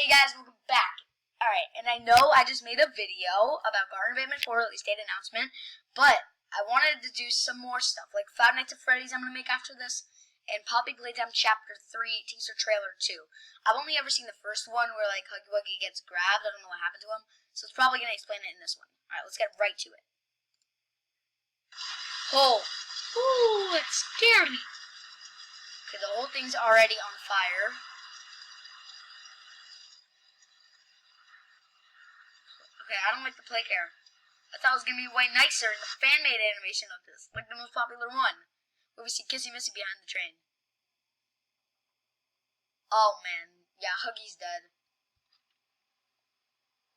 Hey guys, welcome back. Alright, and I know I just made a video about Garden of Advent 4 release date announcement, but I wanted to do some more stuff, like Five Nights at Freddy's I'm going to make after this, and Poppy Playtime Chapter 3 teaser trailer 2. I've only ever seen the first one where like Huggy Wuggy gets grabbed. I don't know what happened to him, so it's probably going to explain it in this one. Alright, let's get right to it. Oh! Ooh, it scared me! Okay, the whole thing's already on fire. Okay, I don't like the play care. I thought it was going to be way nicer in the fan-made animation of this, like the most popular one, where we see Kissy Missy behind the train. Oh man, yeah, Huggy's dead.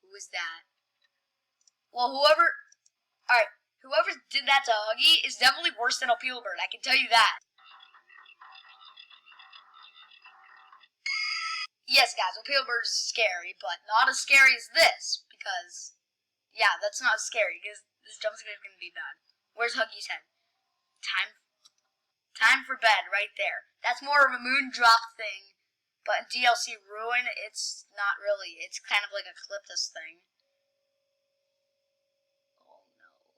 Who is that? Well, whoever did that to Huggy is definitely worse than O'Peel Bird, I can tell you that. Yes, guys, O'Peel Bird is scary, but not as scary as this, because, yeah, that's not scary, because this jump scare is going to be bad. Where's Huggy's head? Time for bed, right there. That's more of a moon drop thing, but in DLC Ruin, it's not really. It's kind of like a Calyptus thing. Oh, no.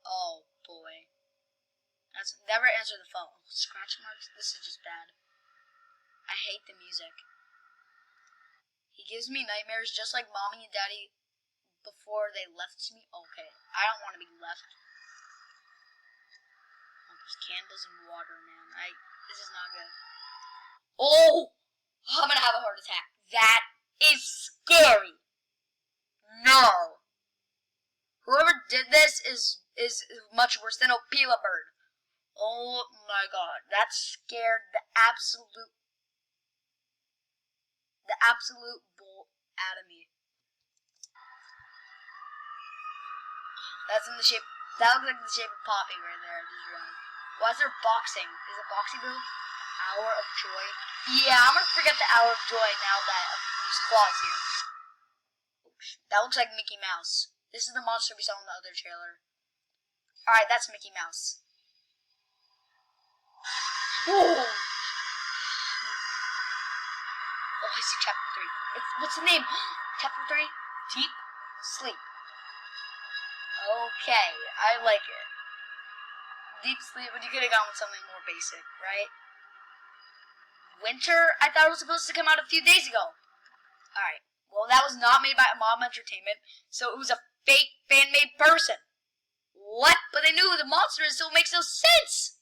Oh, boy. That's never answer the phone. Scratch marks? This is just bad. I hate the music. He gives me nightmares just like mommy and daddy before they left me. Okay, I don't want to be left. Oh, there's candles and water, man. This is not good. Oh! I'm gonna have a heart attack. That is scary. No. Whoever did this is much worse than O'Peel Bird. Oh my god. That scared the absolute bull out of me. That looks like the shape of Poppy right there. I just realized. Why is there boxing? Is it boxing boo? Hour of Joy. Yeah, I'm gonna forget the Hour of Joy now that these claws here. Oh, that looks like Mickey Mouse. This is the monster we saw in the other trailer. Alright, that's Mickey Mouse. Oh! Oh, I see Chapter 3. What's the name? Chapter 3? Deep Sleep. Okay, I like it. Deep Sleep, but you could have gone with something more basic, right? Winter? I thought it was supposed to come out a few days ago. Alright, well that was not made by Mom Entertainment, so it was a fake fan-made person. What? But they knew who the monster is, so it makes no sense!